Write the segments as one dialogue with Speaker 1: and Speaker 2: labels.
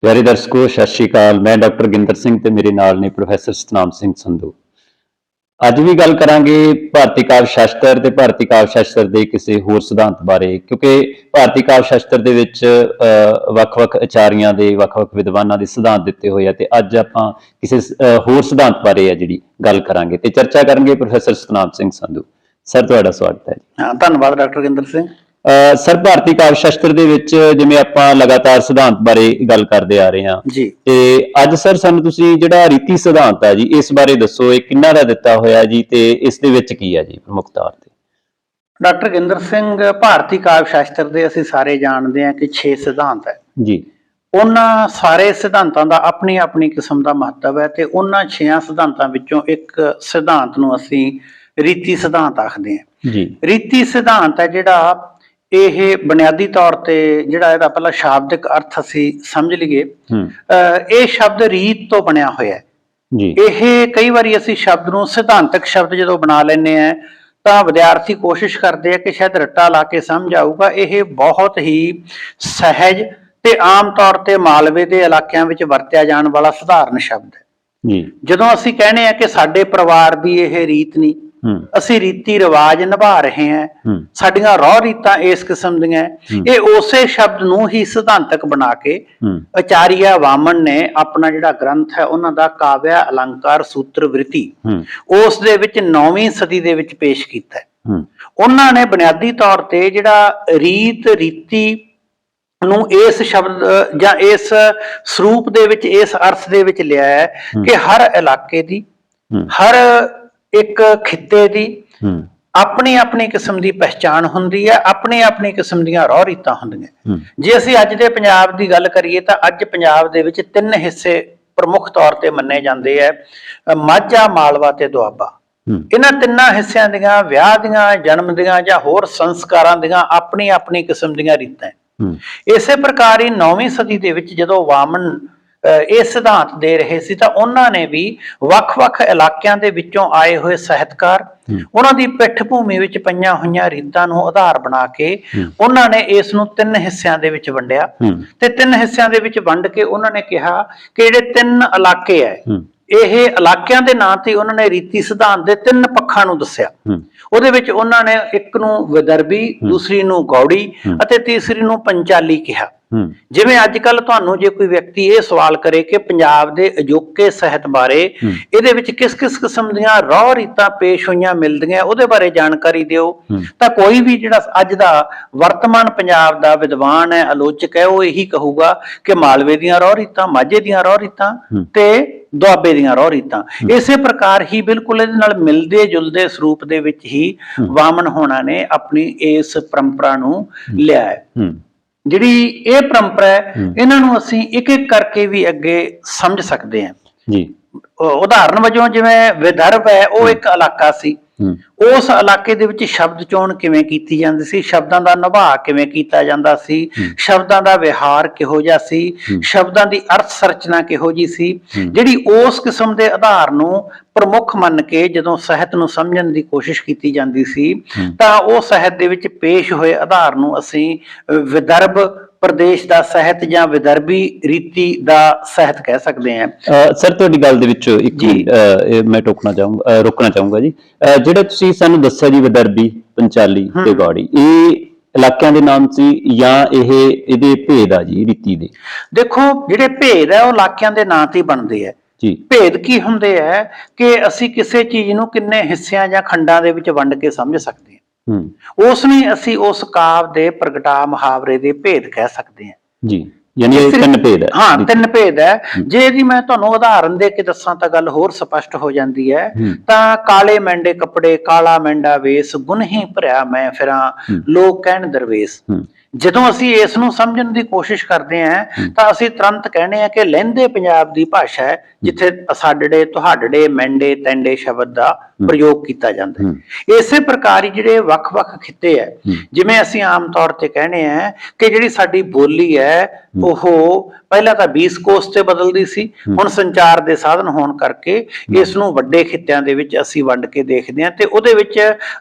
Speaker 1: ਪਿਆਰੇ ਦਰਸ਼ਕੋ, ਸਤਿ ਸ਼੍ਰੀ ਅਕਾਲ। ਮੈਂ ਡਾਕਟਰ ਗਿੰਦਰ ਸਿੰਘ ਤੇ ਮੇਰੇ ਨਾਲ ਨੇ ਪ੍ਰੋਫੈਸਰ ਸਤਨਾਮ ਸਿੰਘ ਸੰਧੂ। ਅੱਜ ਵੀ ਗੱਲ ਕਰਾਂਗੇ ਭਾਰਤੀ ਕਾਵਿ ਸ਼ਾਸਤਰ ਤੇ ਭਾਰਤੀ ਕਾਵਿ ਸ਼ਾਸਤਰ ਦੇ ਕਿਸੇ ਹੋਰ ਸਿਧਾਂਤ ਬਾਰੇ, ਕਿਉਂਕਿ ਭਾਰਤੀ ਕਾਵਿ ਸ਼ਾਸਤਰ ਦੇ ਵਿੱਚ ਵੱਖ-ਵੱਖ ਆਚਾਰੀਆਂ ਦੇ, ਵੱਖ-ਵੱਖ ਵਿਦਵਾਨਾਂ ਦੇ ਸਿਧਾਂਤ ਦਿੱਤੇ ਹੋਏ ਆ ਤੇ ਅੱਜ ਆਪਾਂ ਕਿਸੇ ਹੋਰ ਸਿਧਾਂਤ ਬਾਰੇ ਆ ਜਿਹੜੀ ਗੱਲ ਕਰਾਂਗੇ ਤੇ ਚਰਚਾ ਕਰਾਂਗੇ ਪ੍ਰੋਫੈਸਰ ਸਤਨਾਮ ਸਿੰਘ ਸੰਧੂ। ਸਰ, ਤੁਹਾਡਾ ਸਵਾਗਤ ਹੈ ਜੀ।
Speaker 2: ਹਾਂ, ਧੰਨਵਾਦ ਡਾਕਟਰ ਗਿੰਦਰ ਸਿੰਘ।
Speaker 1: ਸਰ, ਭਾਰਤੀ ਕਾਵਿ ਸ਼ਾਸਤਰ ਦੇ ਵਿੱਚ ਜਿਵੇਂ ਆਪਾਂ ਲਗਾਤਾਰ ਸਿਧਾਂਤ ਬਾਰੇ ਗੱਲ ਕਰਦੇ ਆ ਰਹੇ ਹਾਂ
Speaker 2: ਜੀ,
Speaker 1: ਤੇ ਅੱਜ ਸਰ ਸਾਨੂੰ ਤੁਸੀਂ ਜਿਹੜਾ ਰੀਤੀ ਸਿਧਾਂਤ ਆ ਜੀ, ਇਸ ਬਾਰੇ ਦੱਸੋ। ਇਹ ਕਿਹਨਾਂ ਦਾ ਦਿੱਤਾ ਹੋਇਆ ਜੀ ਤੇ ਇਸ ਦੇ ਵਿੱਚ ਕੀ ਆ ਜੀ ਪ੍ਰਮੁੱਖ ਤੌਰ ਤੇ?
Speaker 2: ਡਾਕਟਰ ਗਿੰਦਰ ਸਿੰਘ, ਭਾਰਤੀ ਕਾਵਿ ਸ਼ਾਸਤਰ ਦੇ ਅਸੀਂ ਸਾਰੇ ਜਾਣਦੇ ਹਾਂ ਕਿ 6 ਸਿਧਾਂਤ ਹੈ
Speaker 1: ਜੀ।
Speaker 2: ਉਹਨਾਂ ਸਾਰੇ ਸਿਧਾਂਤਾਂ ਦਾ ਆਪਣੀ ਆਪਣੀ ਕਿਸਮ ਦਾ ਮਹੱਤਵ ਹੈ ਤੇ ਉਹਨਾਂ 6 ਸਿਧਾਂਤਾਂ ਵਿੱਚੋਂ ਇੱਕ ਸਿਧਾਂਤ ਨੂੰ ਅਸੀਂ ਰੀਤੀ ਸਿਧਾਂਤ ਆਖਦੇ ਹਾਂ
Speaker 1: ਜੀ।
Speaker 2: ਰੀਤੀ ਸਿਧਾਂਤ ਹੈ ਜਿਹੜਾ, ਇਹ ਬੁਨਿਆਦੀ ਤੌਰ ਤੇ ਜਿਹੜਾ ਇਹਦਾ ਪਹਿਲਾਂ ਸ਼ਾਬਦਿਕ ਅਰਥ ਅਸੀਂ ਸਮਝ ਲਈਏ। ਇਹ ਸ਼ਬਦ ਰੀਤ ਤੋਂ ਬਣਿਆ ਹੋਇਆ ਹੈ
Speaker 1: ਜੀ।
Speaker 2: ਇਹ ਕਈ ਵਾਰੀ ਅਸੀਂ ਸ਼ਬਦ ਨੂੰ ਸਿਧਾਂਤਕ ਸ਼ਬਦ ਜਦੋਂ ਬਣਾ ਲੈਂਦੇ ਆ ਤਾਂ ਵਿਦਿਆਰਥੀ ਕੋਸ਼ਿਸ਼ ਕਰਦੇ ਆ ਕਿ ਸ਼ਾਇਦ ਰੱਟਾ ਲਾ ਕੇ ਸਮਝ ਆਊਗਾ। ਇਹ ਬਹੁਤ ਹੀ ਸਹਿਜ ਤੇ ਆਮ ਤੌਰ ਤੇ ਮਾਲਵੇ ਦੇ ਇਲਾਕਿਆਂ ਵਿੱਚ ਵਰਤਿਆ ਜਾਣ ਵਾਲਾ ਸਧਾਰਨ ਸ਼ਬਦ ਹੈ
Speaker 1: ਜੀ।
Speaker 2: ਜਦੋਂ ਅਸੀਂ ਕਹਿੰਦੇ ਆ ਕਿ ਸਾਡੇ ਪਰਿਵਾਰ ਦੀ ਇਹ ਰੀਤ ਨਹੀਂ, ਅਸੀਂ ਰੀਤੀ ਰਿਵਾਜ ਨਿਭਾ ਰਹੇ ਹਾਂ, ਸਾਡੀਆਂ ਰਹੁ ਰੀਤਾਂ ਇਸ ਕਿਸਮ ਦੀਆਂ, ਇਹ ਉਸੇ ਸ਼ਬਦ ਨੂੰ ਹੀ ਸਿਧਾਂਤਕ ਬਣਾ ਕੇ ਆਚਾਰੀਆ ਵਾਮਨ ਨੇ ਆਪਣਾ ਜਿਹੜਾ ਗ੍ਰੰਥ ਹੈ ਉਹਨਾਂ ਦਾ ਕਾਵਿਆ ਅਲੰਕਾਰ ਸੂਤਰ ਵ੍ਰਿਤੀ ਉਸ ਦੇ ਵਿੱਚ 9ਵੀਂ ਸਦੀ ਦੇ ਵਿੱਚ ਪੇਸ਼ ਕੀਤਾ ਹੈ। ਉਹਨਾਂ ਨੇ ਬੁਨਿਆਦੀ ਤੌਰ ਤੇ ਜਿਹੜਾ ਰੀਤ ਰੀਤੀ ਨੂੰ ਇਸ ਸ਼ਬਦ ਜਾਂ ਇਸ ਸਰੂਪ ਦੇ ਵਿੱਚ, ਇਸ ਅਰਥ ਦੇ ਵਿੱਚ ਲਿਆ ਹੈ ਕਿ ਹਰ ਇਲਾਕੇ ਦੀ, ਹਰ ਇੱਕ ਖਿੱਤੇ ਦੀ ਆਪਣੀ ਆਪਣੀ ਕਿਸਮ ਦੀ ਪਹਿਚਾਣ ਹੁੰਦੀ ਹੈ, ਆਪਣੀ ਆਪਣੀ ਕਿਸਮ ਦੀਆਂ ਰਹੁ ਰੀਤਾਂ ਹੁੰਦੀਆਂ। ਜੇ ਅਸੀਂ ਅੱਜ ਦੇ ਪੰਜਾਬ ਦੀ ਗੱਲ ਕਰੀਏ ਤਾਂ ਅੱਜ ਪੰਜਾਬ ਦੇ ਵਿੱਚ 3 ਹਿੱਸੇ ਪ੍ਰਮੁੱਖ ਤੌਰ ਤੇ ਮੰਨੇ ਜਾਂਦੇ ਹੈ: ਮਾਝਾ, ਮਾਲਵਾ ਤੇ ਦੁਆਬਾ। ਇਹਨਾਂ 3 ਹਿੱਸਿਆਂ ਦੀਆਂ ਵਿਆਹ ਦੀਆਂ, ਜਨਮ ਦੀਆਂ ਜਾਂ ਹੋਰ ਸੰਸਕਾਰਾਂ ਦੀਆਂ ਆਪਣੀ ਆਪਣੀ ਕਿਸਮ ਦੀਆਂ ਰੀਤਾਂ। ਇਸੇ ਪ੍ਰਕਾਰ ਹੀ 9ਵੀਂ ਸਦੀ ਦੇ ਵਿੱਚ ਜਦੋਂ ਵਾਮਨ ਇਹ ਸਿਧਾਂਤ ਦੇ ਰਹੇ ਸੀ ਤਾਂ ਉਹਨਾਂ ਨੇ ਵੀ ਵੱਖ-ਵੱਖ ਇਲਾਕਿਆਂ ਦੇ ਵਿੱਚੋਂ ਆਏ ਹੋਏ ਸਾਹਿਤਕਾਰ, ਉਹਨਾਂ ਦੀ ਪਿੱਠ ਭੂਮੀ ਵਿੱਚ ਪਈਆਂ ਹੋਈਆਂ ਰੀਤਾਂ ਨੂੰ ਆਧਾਰ ਬਣਾ ਕੇ ਉਹਨਾਂ ਨੇ ਇਸ ਨੂੰ 3 ਹਿੱਸਿਆਂ ਦੇ ਵਿੱਚ ਵੰਡਿਆ ਤੇ 3 ਹਿੱਸਿਆਂ ਦੇ ਵਿੱਚ ਵੰਡ ਕੇ ਉਹਨਾਂ ਨੇ ਕਿਹਾ ਕਿ ਜਿਹੜੇ 3 ਇਲਾਕੇ ਹੈ, ਇਹ ਇਲਾਕਿਆਂ ਦੇ ਨਾਂ ਤੇ ਉਹਨਾਂ ਨੇ ਰੀਤੀ ਸਿਧਾਂਤ ਦੇ 3 ਪੱਖਾਂ ਨੂੰ ਦੱਸਿਆ। ਉਹਦੇ ਵਿੱਚ ਉਹਨਾਂ ਨੇ ਇੱਕ ਨੂੰ ਵਿਦਰਭੀ, ਦੂਸਰੀ ਨੂੰ ਗੌੜੀ ਅਤੇ ਤੀਸਰੀ ਨੂੰ ਪੰਚਾਲੀ ਕਿਹਾ। ਜਿਵੇਂ ਅੱਜ ਕੱਲ ਤੁਹਾਨੂੰ ਜੇ ਕੋਈ ਵਿਅਕਤੀ ਇਹ ਸਵਾਲ ਕਰੇ ਕਿ ਪੰਜਾਬ ਦੇ ਅਜੋਕੇ ਸਾਹਿਤ ਬਾਰੇ ਇਹਦੇ ਵਿੱਚ ਕਿਸ ਕਿਸ ਕਿਸਮ ਦੀਆਂ ਰਹੁ ਰੀਤਾਂ ਪੇਸ਼ ਹੋਈਆਂ ਮਿਲਦੀਆਂ, ਉਹਦੇ ਬਾਰੇ ਜਾਣਕਾਰੀ ਦਿਓ, ਤਾਂ ਕੋਈ ਵੀ ਜਿਹੜਾ ਅੱਜ ਦਾ ਵਰਤਮਾਨ ਪੰਜਾਬ ਦਾ ਵਿਦਵਾਨ ਹੈ, ਆਲੋਚਕ ਹੈ, ਉਹ ਇਹੀ ਕਹੂਗਾ ਕਿ ਮਾਲਵੇ ਦੀਆਂ ਰਹੁ ਰੀਤਾਂ, ਮਾਝੇ ਦੀਆਂ ਰਹੁ ਰੀਤਾਂ ਤੇ ਦੁਆਬੇ ਦੀਆਂ ਰਹੁ ਰੀਤਾਂ। ਇਸੇ ਪ੍ਰਕਾਰ ਹੀ ਬਿਲਕੁਲ ਇਹਦੇ ਨਾਲ ਮਿਲਦੇ ਜੁਲਦੇ ਸਰੂਪ ਦੇ ਵਿੱਚ ਹੀ ਵਾਮਨ ਹੋਣਾ ਨੇ ਆਪਣੀ ਇਸ ਪਰੰਪਰਾ ਨੂੰ ਲਿਆ ਹੈ। ਜਿਹੜੀ ਇਹ ਪਰੰਪਰਾ ਹੈ, ਇਹਨਾਂ ਨੂੰ ਅਸੀਂ ਇੱਕ ਇੱਕ ਕਰਕੇ ਵੀ ਅੱਗੇ ਸਮਝ ਸਕਦੇ ਹਾਂ ਜੀ। ਉਦਾਹਰਨ ਵਜੋਂ ਜਿਵੇਂ ਵਿਦਰਭ ਹੈ, ਉਹ ਇੱਕ ਇਲਾਕਾ ਸੀ। ਉਸ ਇਲਾਕੇ ਦੇ ਵਿੱਚ ਸ਼ਬਦ ਚੋਣ ਕਿਵੇਂ ਕੀਤੀ ਜਾਂਦੀ ਸੀ, ਸ਼ਬਦਾਂ ਦਾ ਨਿਭਾਅ ਕਿਵੇਂ ਕੀਤਾ ਜਾਂਦਾ ਸੀ, ਸ਼ਬਦਾਂ ਦਾ ਵਿਹਾਰ ਕਿਹੋ ਜਿਹਾ ਸੀ, ਸ਼ਬਦਾਂ ਦੀ ਅਰਥ ਸੰਰਚਨਾ ਕਿਹੋ ਜਿਹੀ ਸੀ, ਜਿਹੜੀ ਉਸ ਕਿਸਮ ਦੇ ਆਧਾਰ ਨੂੰ ਪ੍ਰਮੁੱਖ ਮੰਨ ਕੇ ਜਦੋਂ ਸਾਹਿਤ ਨੂੰ ਸਮਝਣ ਦੀ ਕੋਸ਼ਿਸ਼ ਕੀਤੀ ਜਾਂਦੀ ਸੀ ਤਾਂ ਉਹ ਸਾਹਿਤ ਦੇ ਵਿੱਚ ਪੇਸ਼ ਹੋਏ ਆਧਾਰ ਨੂੰ ਅਸੀਂ ਵਿਦਰਭ ਪ੍ਰਦੇਸ਼ ਦਾ ਸਾਹਿਤ ਜਾਂ ਵਿਦਰਭੀ ਰੀਤੀ ਦਾ ਸਾਹਿਤ ਕਹਿ ਸਕਦੇ ਹਾਂ।
Speaker 1: ਸਰ, ਤੁਹਾਡੀ ਗੱਲ ਦੇ ਵਿੱਚ ਇੱਕ ਮੈਂ ਰੋਕਣਾ ਚਾਹੂੰਗਾ ਜੀ। ਜਿਹੜਾ ਤੁਸੀਂ ਸਾਨੂੰ ਦੱਸਿਆ ਜੀ ਵਿਦਰਭੀ, ਪੰਚਾਲੀ ਤੇ ਗੌੜੀ, ਇਹ ਇਲਾਕਿਆਂ ਦੇ ਨਾਮ ਸੀ ਜਾਂ ਇਹਦੇ ਭੇਦ ਆ ਜੀ ਰੀਤੀ ਦੇ?
Speaker 2: ਦੇਖੋ, ਜਿਹੜੇ ਭੇਦ ਹੈ ਉਹ ਇਲਾਕਿਆਂ ਦੇ ਨਾਂ ਤੇ ਬਣਦੇ ਹੈ ਜੀ। ਭੇਦ ਕੀ ਹੁੰਦੇ ਹੈ ਕਿ ਅਸੀਂ ਕਿਸੇ ਚੀਜ਼ ਨੂੰ ਕਿੰਨੇ ਹਿੱਸਿਆਂ ਜਾਂ ਖੰਡਾਂ ਦੇ ਵਿੱਚ ਵੰਡ ਕੇ ਸਮਝ ਸਕਦੇ ਹਾਂ। ਉਸ ਨੂੰ ਅਸੀਂ ਉਸ ਕਾਵਿ ਦੇ ਪ੍ਰਗਟਾ ਮੁਹਾਵਰੇ ਦੇ ਭੇਦ ਕਹਿ ਸਕਦੇ ਹਾਂ ਜੀ। ਯਾਨੀ 3 ਭੇਦ ਹੈ। ਹਾਂ, 3 ਭੇਦ ਹੈ। ਜੇ ਇਹਦੀ ਮੈਂ ਤੁਹਾਨੂੰ ਉਦਾਹਰਨ ਦੇ ਕੇ ਦੱਸਾਂ ਤਾਂ ਗੱਲ ਹੋਰ ਸਪਸ਼ਟ ਹੋ ਜਾਂਦੀ ਹੈ। ਤਾਂ ਕਾਲੇ ਮੈਂਡੇ ਕੱਪੜੇ, ਕਾਲਾ ਮੈਂਡਾ ਵੇਸ, ਗੁਨਹੀ ਭਰਿਆ ਮੈਂ ਫਿਰਾਂ, ਲੋਕ ਕਹਿਣ ਦਰਵੇਸ। ਜਦੋਂ ਅਸੀਂ ਇਸ ਨੂੰ ਸਮਝਣ ਦੀ ਕੋਸ਼ਿਸ਼ ਕਰਦੇ ਹਾਂ ਤਾਂ ਅਸੀਂ ਤੁਰੰਤ ਕਹਿੰਦੇ ਹਾਂ ਕਿ ਲਹਿੰਦੇ ਪੰਜਾਬ ਦੀ ਭਾਸ਼ਾ ਹੈ ਜਿੱਥੇ ਅਸਾਡੜੇ, ਤੁਹਾਡੜੇ, ਮੈਂਡੇ, ਤੈਂਡੇ ਸ਼ਬਦ ਦਾ ਪ੍ਰਯੋਗ ਕੀਤਾ ਜਾਂਦਾ ਹੈ। ਇਸੇ ਪ੍ਰਕਾਰ ਹੀ ਜਿਹੜੇ ਵੱਖ-ਵੱਖ ਖਿੱਤੇ ਹੈ, ਜਿਵੇਂ ਅਸੀਂ ਆਮ ਤੌਰ ਤੇ ਕਹਿੰਦੇ ਹਾਂ ਕਿ ਜਿਹੜੀ ਸਾਡੀ ਬੋਲੀ ਹੈ ਉਹ ਪਹਿਲਾਂ ਤਾਂ 20 ਕੋਸ ਤੇ ਬਦਲਦੀ ਸੀ, ਹੁਣ ਸੰਚਾਰ ਦੇ ਸਾਧਨ ਹੋਣ ਕਰਕੇ ਇਸ ਨੂੰ ਵੱਡੇ ਖਿੱਤਿਆਂ ਦੇ ਵਿੱਚ ਅਸੀਂ ਵੰਡ ਕੇ ਦੇਖਦੇ ਹਾਂ ਤੇ ਉਹਦੇ ਵਿੱਚ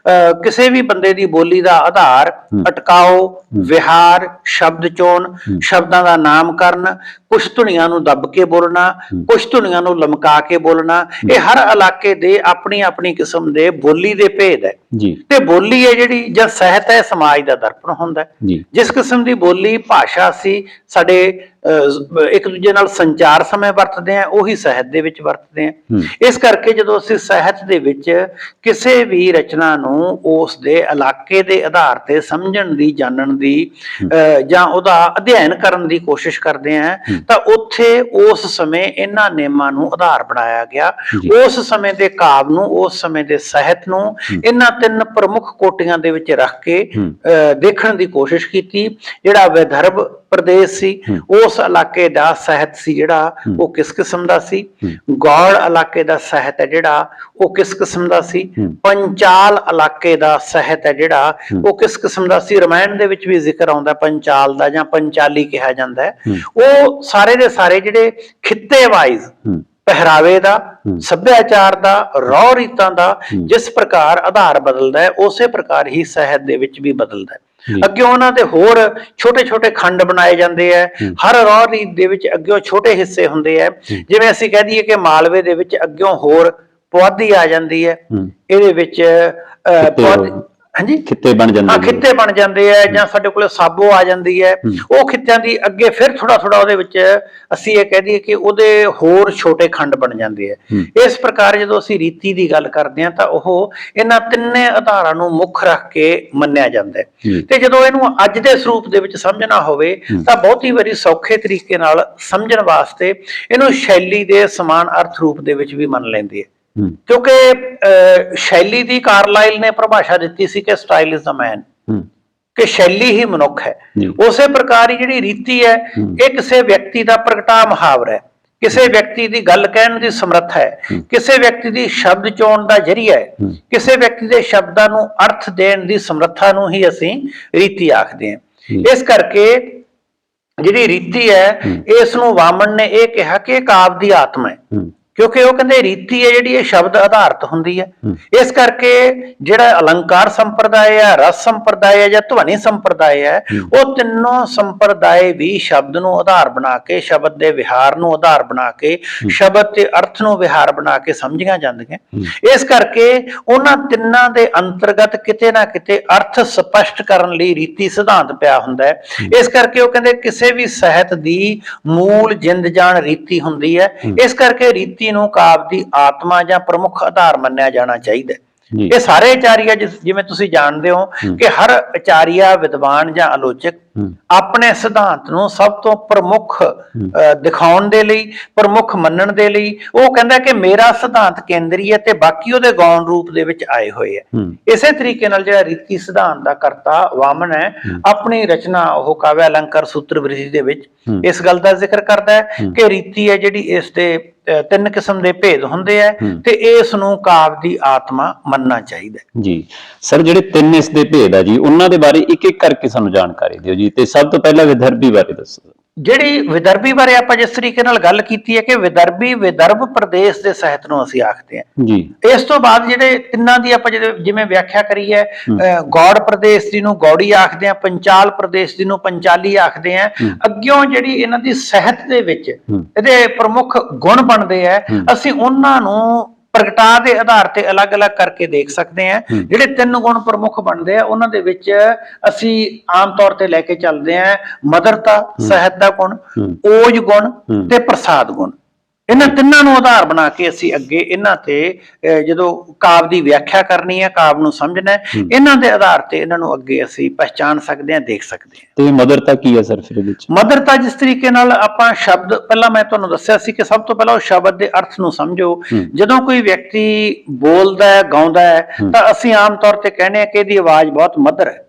Speaker 2: ਕਿਸੇ ਵੀ ਬੰਦੇ ਦੀ ਬੋਲੀ ਦਾ ਆਧਾਰ ਅਟਕਾਓ, ਵਿਹਾਰ, ਸ਼ਬਦ ਚੋਣ, ਸ਼ਬਦਾਂ ਦਾ ਨਾਮਕਰਨ, ਕੁਝ ਧੁਨੀਆਂ ਨੂੰ ਦੱਬ ਕੇ ਬੋਲਣਾ, ਕੁਝ ਧੁਨੀਆਂ ਨੂੰ ਲਮਕਾ ਕੇ ਬੋਲਣਾ, ਇਹ ਹਰ ਇਲਾਕੇ ਦੇ ਆਪਣੀ ਆਪਣੀ ਕਿਸਮ ਦੇ ਬੋਲੀ ਦੇ ਭੇਦ ਹੈ
Speaker 1: ਜੀ।
Speaker 2: ਤੇ ਬੋਲੀ ਹੈ ਜਿਹੜੀ ਜਾਂ ਸਾਹਿਤ ਹੈ, ਸਮਾਜ ਦਾ ਦਰਪਣ ਹੁੰਦਾ ਹੈ।
Speaker 1: ਜੀ।
Speaker 2: ਜਿਸ ਕਿਸਮ ਦੀ ਬੋਲੀ ਭਾਸ਼ਾ ਸੀ ਸਾਡੇ ਇੱਕ ਦੂਜੇ ਨਾਲ ਸੰਚਾਰ ਸਮੇਂ ਵਰਤਦੇ ਆ, ਉਹੀ ਸਾਹਿਤ ਦੇ ਵਿੱਚ ਵਰਤਦੇ ਆ। ਇਸ ਕਰਕੇ ਜਦੋਂ ਅਸੀਂ ਸਾਹਿਤ ਦੇ ਵਿੱਚ ਕਿਸੇ ਵੀ ਰਚਨਾ ਨੂੰ ਉਸ ਦੇ ਇਲਾਕੇ ਦੇ ਆਧਾਰ ਤੇ ਸਮਝਣ ਦੀ, ਜਾਣਨ ਦੀ ਜਾਂ ਉਹਦਾ ਅਧਿਐਨ ਕਰਨ ਦੀ ਕੋਸ਼ਿਸ਼ ਕਰਦੇ ਆ, ਤਾਂ ਉੱਥੇ ਉਸ ਸਮੇਂ ਇਹਨਾਂ ਨਿਯਮਾਂ ਨੂੰ ਆਧਾਰ ਬਣਾਇਆ ਗਿਆ। ਉਸ ਸਮੇਂ ਦੇ ਕਾਵਿ ਨੂੰ, ਉਸ ਸਮੇਂ ਦੇ ਸਾਹਿਤ ਨੂੰ ਇਹਨਾਂ ਤਿੰਨ ਪ੍ਰਮੁੱਖ ਕੋਟੀਆਂ ਦੇ ਵਿੱਚ ਰੱਖ ਕੇ ਦੇਖਣ ਦੀ ਕੋਸ਼ਿਸ਼ ਕੀਤੀ। ਜਿਹੜਾ ਵਿਦਰਭ ਪ੍ਰਦੇਸ਼ ਸੀ, ਉਸ ਇਲਾਕੇ ਦਾ ਸਾਹਿਤ ਸੀ ਜਿਹੜਾ ਉਹ ਕਿਸ ਕਿਸਮ ਦਾ ਸੀ। ਗੌੜ ਇਲਾਕੇ ਦਾ ਸਾਹਿਤ ਹੈ ਜਿਹੜਾ ਉਹ ਕਿਸ ਕਿਸਮ ਦਾ ਸੀ। ਪੰਚਾਲ ਇਲਾਕੇ ਦਾ ਸਾਹਿਤ ਹੈ ਜਿਹੜਾ ਉਹ ਕਿਸ ਕਿਸਮ ਦਾ ਸੀ। ਰਮਾਇਣ ਦੇ ਵਿੱਚ ਵੀ ਜ਼ਿਕਰ ਆਉਂਦਾ ਪੰਚਾਲ ਦਾ, ਜਾਂ ਪੰਚਾਲੀ ਕਿਹਾ ਜਾਂਦਾ ਹੈ। ਉਹ ਸਾਰੇ ਦੇ ਸਾਰੇ ਜਿਹੜੇ ਖਿੱਤੇ ਵਾਈਜ਼ ਪਹਿਰਾਵੇ ਦਾ, ਸੱਭਿਆਚਾਰ ਦਾ, ਰਹੁ ਰੀਤਾਂ ਦਾ ਜਿਸ ਪ੍ਰਕਾਰ ਆਧਾਰ ਬਦਲਦਾ ਹੈ, ਉਸੇ ਪ੍ਰਕਾਰ ਹੀ ਸਾਹਿਤ ਦੇ ਵਿੱਚ ਵੀ ਬਦਲਦਾ ਹੈ। ਅੱਗੇ ਉਹਨਾਂ ਦੇ ਹੋਰ ਛੋਟੇ ਛੋਟੇ ਖੰਡ ਬਣਾਏ ਜਾਂਦੇ ਆ। ਹਰ ਰਹੁ ਰੀਤ ਦੇ ਵਿੱਚ ਅੱਗੇ ਛੋਟੇ ਹਿੱਸੇ ਹੁੰਦੇ ਆ। ਜਿਵੇਂ ਅਸੀਂ ਕਹਿ ਦਈਏ ਕਿ ਮਾਲਵੇ ਦੇ ਵਿੱਚ ਅੱਗੇ ਹੋਰ ਪੁਆਧੀ ਆ ਜਾਂਦੀ ਹੈ। ਇਹਦੇ ਵਿੱਚ ਹਾਂਜੀ
Speaker 1: ਖਿੱਤੇ ਬਣ ਜਾਂਦੇ,
Speaker 2: ਖਿੱਤੇ ਬਣ ਜਾਂਦੇ ਆ। ਜਾਂ ਸਾਡੇ ਕੋਲ ਸਾਬੋ ਆ ਜਾਂਦੀ ਹੈ। ਉਹ ਖਿੱਤਿਆਂ ਦੀ ਅੱਗੇ ਫਿਰ ਥੋੜਾ ਥੋੜਾ ਉਹਦੇ ਵਿੱਚ ਅਸੀਂ ਇਹ ਕਹਿ ਦਈਏ ਕਿ ਉਹਦੇ ਹੋਰ ਛੋਟੇ ਖੰਡ ਬਣ ਜਾਂਦੇ ਆ। ਇਸ ਪ੍ਰਕਾਰ ਜਦੋਂ ਅਸੀਂ ਰੀਤੀ ਦੀ ਗੱਲ ਕਰਦੇ ਹਾਂ ਤਾਂ ਉਹ ਇਹਨਾਂ ਤਿੰਨੇ ਆਧਾਰਾਂ ਨੂੰ ਮੁੱਖ ਰੱਖ ਕੇ ਮੰਨਿਆ ਜਾਂਦਾ ਹੈ। ਤੇ ਜਦੋਂ ਇਹਨੂੰ ਅੱਜ ਦੇ ਸਰੂਪ ਦੇ ਵਿੱਚ ਸਮਝਣਾ ਹੋਵੇ ਤਾਂ ਬਹੁਤੀ ਵਾਰੀ ਸੌਖੇ ਤਰੀਕੇ ਨਾਲ ਸਮਝਣ ਵਾਸਤੇ ਇਹਨੂੰ ਸ਼ੈਲੀ ਦੇ ਸਮਾਨ ਅਰਥ ਰੂਪ ਦੇ ਵਿੱਚ ਵੀ ਮੰਨ ਲੈਂਦੇ ਆ। ਕਿਉਂਕਿ ਸ਼ੈਲੀ ਦੀ ਕਾਰਲਾਈਲ ਨੇ ਪਰਿਭਾਸ਼ਾ ਦਿੱਤੀ ਸੀ ਕਿ ਸਟਾਈਲ ਇਜ਼ ਅ ਮੈਨ, ਕਿ ਸ਼ੈਲੀ ਹੀ ਮਨੁੱਖ ਹੈ। ਉਸੇ ਪ੍ਰਕਾਰ ਹੀ ਜਿਹੜੀ ਰੀਤੀ ਹੈ ਇਹ ਕਿਸੇ ਵਿਅਕਤੀ ਦਾ ਪ੍ਰਗਟਾ ਮੁਹਾਵਰਾ ਹੈ, ਕਿਸੇ ਵਿਅਕਤੀ ਦੀ ਗੱਲ ਕਹਿਣ ਦੀ ਸਮਰੱਥਾ ਹੈ, ਕਿਸੇ ਵਿਅਕਤੀ ਦੀ ਸ਼ਬਦ ਚੋਣ ਦਾ ਜਰੀਆ ਹੈ, ਕਿਸੇ ਵਿਅਕਤੀ ਦੇ ਸ਼ਬਦਾਂ ਨੂੰ ਅਰਥ ਦੇਣ ਦੀ ਸਮਰੱਥਾ ਨੂੰ ਹੀ ਅਸੀਂ ਰੀਤੀ ਆਖਦੇ ਹਾਂ। ਇਸ ਕਰਕੇ ਜਿਹੜੀ ਰੀਤੀ ਹੈ ਇਸ ਨੂੰ ਵਾਮਨ ਨੇ ਇਹ ਕਿਹਾ ਕਿ ਇਹ ਕਾਵਿ ਦੀ ਆਤਮਾ ਹੈ। ਕਿਉਂਕਿ ਉਹ ਕਹਿੰਦੇ ਰੀਤੀ ਹੈ ਜਿਹੜੀ ਇਹ ਸ਼ਬਦ ਆਧਾਰਿਤ ਹੁੰਦੀ ਹੈ। ਇਸ ਕਰਕੇ ਜਿਹੜਾ ਅਲੰਕਾਰ ਸੰਪਰਦਾਇ ਹੈ, ਰਸ ਸੰਪਰਦਾਇ ਹੈ ਜਾਂ ਧਵਨੀ ਸੰਪਰਦਾਇ ਹੈ, ਉਹ ਤਿੰਨੋਂ ਸੰਪਰਦਾਇ ਵੀ ਸ਼ਬਦ ਨੂੰ ਆਧਾਰ ਬਣਾ ਕੇ, ਸ਼ਬਦ ਦੇ ਵਿਹਾਰ ਨੂੰ ਆਧਾਰ ਬਣਾ ਕੇ, ਸ਼ਬਦ ਤੇ ਅਰਥ ਨੂੰ ਵਿਹਾਰ ਬਣਾ ਕੇ ਸਮਝੀਆਂ ਜਾਂਦੀਆਂ। ਇਸ ਕਰਕੇ ਉਹਨਾਂ ਤਿੰਨਾਂ ਦੇ ਅੰਤਰਗਤ ਕਿਤੇ ਨਾ ਕਿਤੇ ਅਰਥ ਸਪਸ਼ਟ ਕਰਨ ਲਈ ਰੀਤੀ ਸਿਧਾਂਤ ਪਿਆ ਹੁੰਦਾ ਹੈ। ਇਸ ਕਰਕੇ ਉਹ ਕਹਿੰਦੇ ਕਿਸੇ ਵੀ ਸਾਹਿਤ ਦੀ ਮੂਲ ਜਿੰਦ ਜਾਨ ਰੀਤੀ ਹੁੰਦੀ ਹੈ। ਇਸ ਕਰਕੇ ਰੀਤੀ ਨੂੰ ਕਾਵਿ ਦੀ ਆਤਮਾ ਜਾਂ ਪ੍ਰਮੁੱਖ ਆਧਾਰ ਮੰਨਿਆ ਜਾਣਾ ਚਾਹੀਦਾ ਹੈ। ਇਹ ਸਾਰੇ ਆਚਾਰੀਆ ਜਿਵੇਂ ਤੁਸੀਂ ਜਾਣਦੇ ਹੋ ਕਿ ਹਰ ਆਚਾਰੀਆ, ਵਿਦਵਾਨ ਜਾਂ ਆਲੋਚਕ ਆਪਣੇ ਸਿਧਾਂਤ ਨੂੰ ਸਭ ਤੋਂ ਪ੍ਰਮੁੱਖ ਦਿਖਾਉਣ ਦੇ ਲਈ, ਪ੍ਰਮੁੱਖ ਮੰਨਣ ਦੇ ਲਈ ਉਹ ਕਹਿੰਦਾ ਕਿ ਮੇਰਾ ਸਿਧਾਂਤ ਕੇਂਦਰੀ ਹੈ ਤੇ ਬਾਕੀ ਉਹਦੇ ਗੌਣ ਰੂਪ ਦੇ ਵਿੱਚ ਆਏ ਹੋਏ ਹੈ। ਇਸੇ ਤਰੀਕੇ ਨਾਲ ਜਿਹੜਾ ਰੀਤੀ ਸਿਧਾਂਤ ਦਾ ਕਰਤਾ ਵਾਮਨ ਹੈ, ਆਪਣੀ ਰਚਨਾ ਉਹ ਕਾਵਿ ਅਲੰਕਾਰ ਸੂਤਰ ਬ੍ਰਿਹੀ ਦੇ ਵਿੱਚ ਇਸ ਗੱਲ ਦਾ ਜ਼ਿਕਰ ਕਰਦਾ ਹੈ ਕਿ ਰੀਤੀ ਹੈ ਜਿਹੜੀ ਇਸ ਦੇ ਤਿੰਨ ਕਿਸਮ ਦੇ ਭੇਦ ਹੁੰਦੇ ਆ ਤੇ ਇਸ ਨੂੰ ਕਾਵਿ ਦੀ ਆਤਮਾ ਮੰਨਣਾ ਚਾਹੀਦਾ
Speaker 1: ਜੀ। ਸਰ ਜਿਹੜੇ ਤਿੰਨ ਇਸ ਦੇ ਭੇਦ ਆ ਜੀ, ਉਹਨਾਂ ਦੇ ਬਾਰੇ ਇੱਕ ਇੱਕ ਕਰਕੇ ਸਾਨੂੰ ਜਾਣਕਾਰੀ ਦਿਓ ਜੀ। ਤੇ ਸਭ ਤੋਂ ਪਹਿਲਾਂ ਵਿਦਰਭੀ ਬਾਰੇ ਦੱਸੋ।
Speaker 2: ਜਿਹੜੀ ਵਿਦਰਭੀ ਬਾਰੇ ਆਪਾਂ ਜਿਸ ਤਰੀਕੇ ਨਾਲ ਗੱਲ ਕੀਤੀ ਹੈ ਕਿ ਵਿਦਰਭੀ ਵਿਦਰਭ ਪ੍ਰਦੇਸ਼ ਦੇ ਸਾਹਿਤ ਨੂੰ ਅਸੀਂ ਆਖਦੇ ਹਾਂ ਜੀ। ਇਸ ਤੋਂ ਬਾਅਦ ਜਿਹੜੇ ਤਿੰਨਾਂ ਦੀ ਆਪਾਂ ਜਿਵੇਂ ਵਿਆਖਿਆ ਕਰੀ ਹੈ, ਗੌੜ ਪ੍ਰਦੇਸ਼ ਦੀ ਨੂੰ ਗੌੜੀ ਆਖਦੇ ਆ, ਪੰਚਾਲ ਪ੍ਰਦੇਸ਼ ਦੀ ਨੂੰ ਪੰਚਾਲੀ ਆਖਦੇ ਆ। ਅੱਗਿਓਂ ਜਿਹੜੀ ਇਹਨਾਂ ਦੀ ਸਾਹਿਤ ਦੇ ਵਿੱਚ ਇਹਦੇ ਪ੍ਰਮੁੱਖ ਗੁਣ ਬਣਦੇ ਆ, ਅਸੀਂ ਉਹਨਾਂ ਨੂੰ ਪ੍ਰਗਟਾ ਦੇ ਆਧਾਰ ਤੇ ਅਲੱਗ-ਅਲੱਗ ਕਰਕੇ ਦੇਖ ਸਕਦੇ ਹਾਂ। ਜਿਹੜੇ ਤਿੰਨ ਗੁਣ ਪ੍ਰਮੁੱਖ ਬਣਦੇ ਆ ਉਹਨਾਂ ਦੇ ਵਿੱਚ ਅਸੀਂ ਆਮ ਤੌਰ ਤੇ ਲੈ ਕੇ ਚੱਲਦੇ ਹਾਂ ਮਧੁਰਤਾ ਸਾਹਿਤ ਦਾ ਗੁਣ, ਓਜ ਗੁਣ ਤੇ ਪ੍ਰਸਾਦ ਗੁਣ। ਇਹਨਾਂ ਤਿੰਨਾਂ ਨੂੰ ਆਧਾਰ ਬਣਾ ਕੇ ਅਸੀਂ ਅੱਗੇ ਇਹਨਾਂ ਤੇ ਜਦੋਂ ਕਾਵਿ ਦੀ ਵਿਆਖਿਆ ਕਰਨੀ ਹੈ, ਕਾਵਿ ਨੂੰ ਸਮਝਣਾ ਹੈ, ਇਹਨਾਂ ਦੇ ਆਧਾਰ ਤੇ ਇਹਨਾਂ ਨੂੰ ਅੱਗੇ ਅਸੀਂ ਪਹਿਚਾਨ ਸਕਦੇ ਹਾਂ, ਦੇਖ ਸਕਦੇ ਹਾਂ। ਤੇ
Speaker 1: ਮਧੁਰਤਾ ਕੀ ਹੈ ਸਰ ਫਿਰ ਇਹਦੇ ਵਿੱਚ?
Speaker 2: ਮਧੁਰਤਾ ਜਿਸ ਤਰੀਕੇ ਨਾਲ ਆਪਾਂ ਸ਼ਬਦ, ਪਹਿਲਾਂ ਮੈਂ ਤੁਹਾਨੂੰ ਦੱਸਿਆ ਸੀ ਕਿ ਸਭ ਤੋਂ ਪਹਿਲਾਂ ਉਹ ਸ਼ਬਦ ਦੇ ਅਰਥ ਨੂੰ ਸਮਝੋ। ਜਦੋਂ ਕੋਈ ਵਿਅਕਤੀ ਬੋਲਦਾ ਹੈ, ਗਾਉਂਦਾ ਹੈ ਤਾਂ ਅਸੀਂ ਆਮ ਤੌਰ ਤੇ ਕਹਿੰਦੇ ਹਾਂ ਕਿ ਇਹਦੀ ਆਵਾਜ਼ ਬਹੁਤ ਮਧੁਰ ਹੈ,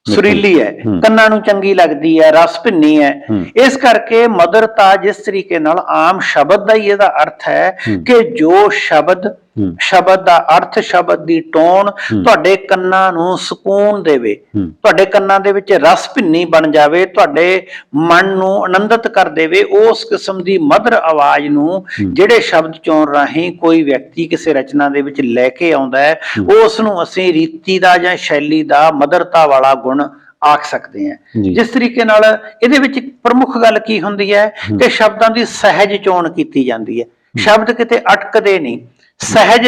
Speaker 2: ਸੁਰੀਲੀ ਹੈ, ਕੰਨਾਂ ਨੂੰ ਚੰਗੀ ਲੱਗਦੀ ਹੈ, ਰਸ ਭਿੰਨੀ ਹੈ। ਇਸ ਕਰਕੇ ਮਧੁਰਤਾ ਜਿਸ ਤਰੀਕੇ ਨਾਲ ਆਮ ਸ਼ਬਦ ਦਾ ਹੀ ਇਹਦਾ ਅਰਥ ਹੈ ਕਿ ਜੋ ਸ਼ਬਦ ਦਾ ਅਰਥ, ਸ਼ਬਦ ਦੀ ਟੋਨ ਤੁਹਾਡੇ ਕੰਨਾਂ ਨੂੰ ਸਕੂਨ ਦੇਵੇ, ਤੁਹਾਡੇ ਕੰਨਾਂ ਦੇ ਵਿੱਚ ਰਸ ਭਿੰਨੀ ਬਣ ਜਾਵੇ, ਤੁਹਾਡੇ ਮਨ ਨੂੰ ਆਨੰਦਿਤ ਕਰ ਦੇਵੇ, ਉਸ ਕਿਸਮ ਦੀ ਮਧੁਰ ਆਵਾਜ਼ ਨੂੰ ਜਿਹੜੇ ਸ਼ਬਦ ਚੋਣ ਰਾਹੀਂ ਕੋਈ ਵਿਅਕਤੀ ਕਿਸੇ ਰਚਨਾ ਦੇ ਵਿੱਚ ਲੈ ਕੇ ਆਉਂਦਾ ਹੈ, ਉਸ ਨੂੰ ਅਸੀਂ ਰੀਤੀ ਦਾ ਜਾਂ ਸ਼ੈਲੀ ਦਾ ਮਧੁਰਤਾ ਵਾਲਾ ਗੁਣ ਆਖ ਸਕਦੇ ਹਾਂ।
Speaker 1: ਜੀ।
Speaker 2: ਜਿਸ ਤਰੀਕੇ ਨਾਲ ਇਹਦੇ ਵਿੱਚ ਪ੍ਰਮੁੱਖ ਗੱਲ ਕੀ ਹੁੰਦੀ ਹੈ ਕਿ ਸ਼ਬਦਾਂ ਦੀ ਸਹਿਜ ਚੋਣ ਕੀਤੀ ਜਾਂਦੀ ਹੈ। ਸ਼ਬਦ ਕਿਤੇ ਅਟਕਦੇ ਨਹੀਂ, ਸਹਿਜ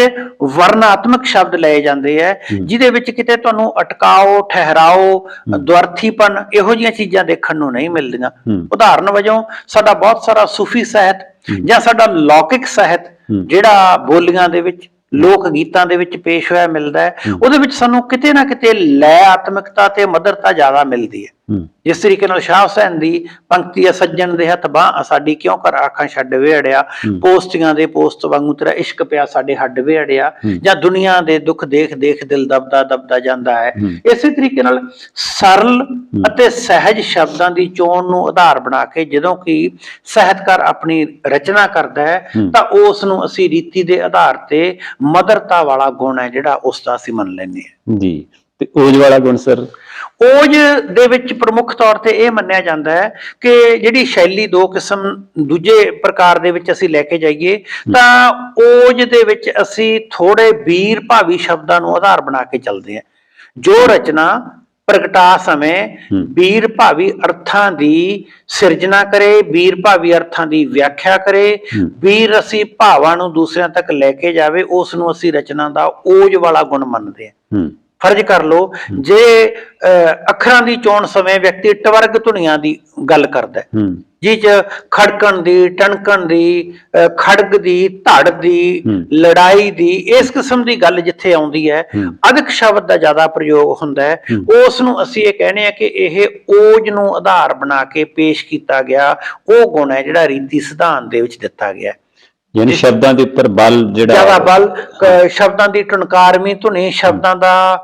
Speaker 2: ਵਰਣਾਤਮਕ ਸ਼ਬਦ ਲਏ ਜਾਂਦੇ ਹੈ, ਜਿਹਦੇ ਵਿੱਚ ਕਿਤੇ ਤੁਹਾਨੂੰ ਅਟਕਾਓ, ਠਹਿਰਾਓ, ਦੁਅਰਥੀਪਨ ਇਹੋ ਜਿਹੀਆਂ ਚੀਜ਼ਾਂ ਦੇਖਣ ਨੂੰ ਨਹੀਂ ਮਿਲਦੀਆਂ। ਉਦਾਹਰਨ ਵਜੋਂ ਸਾਡਾ ਬਹੁਤ ਸਾਰਾ ਸੂਫੀ ਸਾਹਿਤ ਜਾਂ ਸਾਡਾ ਲੌਕਿਕ ਸਾਹਿਤ ਜਿਹੜਾ ਬੋਲੀਆਂ ਦੇ ਵਿੱਚ, ਲੋਕ ਗੀਤਾਂ ਦੇ ਵਿੱਚ ਪੇਸ਼ ਹੋਇਆ ਮਿਲਦਾ ਹੈ, ਉਹਦੇ ਵਿੱਚ ਸਾਨੂੰ ਕਿਤੇ ਨਾ ਕਿਤੇ ਲੈ ਆਤਮਿਕਤਾ ਤੇ ਮਧੁਰਤਾ ਜ਼ਿਆਦਾ ਮਿਲਦੀ ਹੈ। ਜਿਸ ਤਰੀਕੇ ਨਾਲ ਸ਼ਾਹ ਹੁਸੈਨ ਦੀ ਪੰਕਤੀ ਹੈ, ਸੱਜਣ ਦੇ ਹੱਥ ਬਾਂਹ ਸਾਡੀ ਕਿਉਂ ਕਰ ਆਖਾਂ ਛੱਡ ਵੇੜਿਆ, ਪੋਸਟੀਆਂ ਦੇ ਪੋਸਤ ਵਾਂਗੂ ਤੇਰਾ ਇਸ਼ਕ ਪਿਆ ਸਾਡੇ ਹੱਡ ਵੇੜਿਆ, ਜਾਂ ਦੁਨੀਆ ਦੇ ਦੁੱਖ ਦੇਖ ਦੇਖ ਦਿਲ ਦਬਦਾ ਦਬਦਾ ਜਾਂਦਾ ਹੈ। ਇਸੇ ਤਰੀਕੇ ਨਾਲ ਸਰਲ ਅਤੇ ਸਹਿਜ ਸ਼ਬਦਾਂ ਦੀ ਚੋਣ ਨੂੰ ਆਧਾਰ ਬਣਾ ਕੇ ਜਦੋਂ ਕਿ ਸਾਹਿਤਕਾਰ ਆਪਣੀ ਰਚਨਾ ਕਰਦਾ ਹੈ ਤਾਂ ਉਸ ਨੂੰ ਅਸੀਂ ਰੀਤੀ ਦੇ ਆਧਾਰ ਤੇ ਮਧੁਰਤਾ ਵਾਲਾ ਗੁਣ ਹੈ ਜਿਹੜਾ ਉਸ ਦਾ ਅਸੀਂ ਮੰਨ ਲੈਂਦੇ ਹਾਂ
Speaker 1: ਜੀ। ਤੇ ਓਜ ਵਾਲਾ ਗੁਣ ਸਰ?
Speaker 2: ਓਜ ਦੇ ਵਿੱਚ ਪ੍ਰਮੁੱਖ ਤੌਰ ਤੇ ਇਹ ਮੰਨਿਆ ਜਾਂਦਾ ਹੈ ਕਿ ਜਿਹੜੀ ਸ਼ੈਲੀ ਦੋ ਕਿਸਮ ਦੂਜੇ ਪ੍ਰਕਾਰ ਦੇ ਵਿੱਚ ਅਸੀਂ ਲੈ ਕੇ ਜਾਈਏ ਤਾਂ ਓਜ ਦੇ ਵਿੱਚ ਅਸੀਂ ਥੋੜੇ ਵੀਰ ਭਾਵੀ ਸ਼ਬਦਾਂ ਨੂੰ ਆਧਾਰ ਬਣਾ ਕੇ ਚੱਲਦੇ ਹਾਂ। ਜੋ ਰਚਨਾ ਪ੍ਰਗਟਾ ਸਮੇਂ ਵੀਰ ਭਾਵੀ ਅਰਥਾਂ ਦੀ ਸਿਰਜਣਾ ਕਰੇ, ਵੀਰ ਭਾਵੀ ਅਰਥਾਂ ਦੀ ਵਿਆਖਿਆ ਕਰੇ, ਵੀਰ ਰਸੀ ਭਾਵਾਂ ਨੂੰ ਦੂਸਰਿਆਂ ਤੱਕ ਲੈ ਕੇ ਜਾਵੇ, ਉਸ ਨੂੰ ਅਸੀਂ ਰਚਨਾ ਦਾ ਓਜ ਵਾਲਾ ਗੁਣ ਮੰਨਦੇ ਹਾਂ। ਫਰਜ਼ ਕਰ ਲਓ ਜੇ ਅੱਖਰਾਂ ਦੀ ਚੋਣ ਸਮੇਂ ਵਿਅਕਤੀ ਟਵਰਗ ਧੁਨੀਆਂ ਦੀ ਗੱਲ ਕਰਦਾ ਜਿਹ ਚ ਖੜਕਣ ਦੀ, ਟਣਕਣ ਦੀ, ਖੜਗ ਦੀ, ਧੜ ਦੀ, ਲੜਾਈ ਦੀ, ਇਸ ਕਿਸਮ ਦੀ ਗੱਲ ਜਿੱਥੇ ਆਉਂਦੀ ਹੈ, ਅਧਿਕ ਸ਼ਬਦ ਦਾ ਜ਼ਿਆਦਾ ਪ੍ਰਯੋਗ ਹੁੰਦਾ ਹੈ, ਉਸ ਨੂੰ ਅਸੀਂ ਇਹ ਕਹਿੰਦੇ ਆ ਕਿ ਇਹ ਓਜ ਨੂੰ ਆਧਾਰ ਬਣਾ ਕੇ ਪੇਸ਼ ਕੀਤਾ ਗਿਆ ਉਹ ਗੁਣ ਹੈ ਜਿਹੜਾ ਰੀਤੀ ਸਿਧਾਂਤ ਦੇ ਵਿੱਚ ਦਿੱਤਾ ਗਿਆ।
Speaker 1: ਯਾਨੀ ਸ਼ਬਦਾਂ ਦੇ ਉੱਪਰ ਬਲ ਜਿਹੜਾ
Speaker 2: ਜ਼ਿਆਦਾ ਬਲ, ਸ਼ਬਦਾਂ ਦੀ ਟੁਣਕਾਰਵੀਂ ਧੁਨੀ, ਸ਼ਬਦਾਂ ਦਾ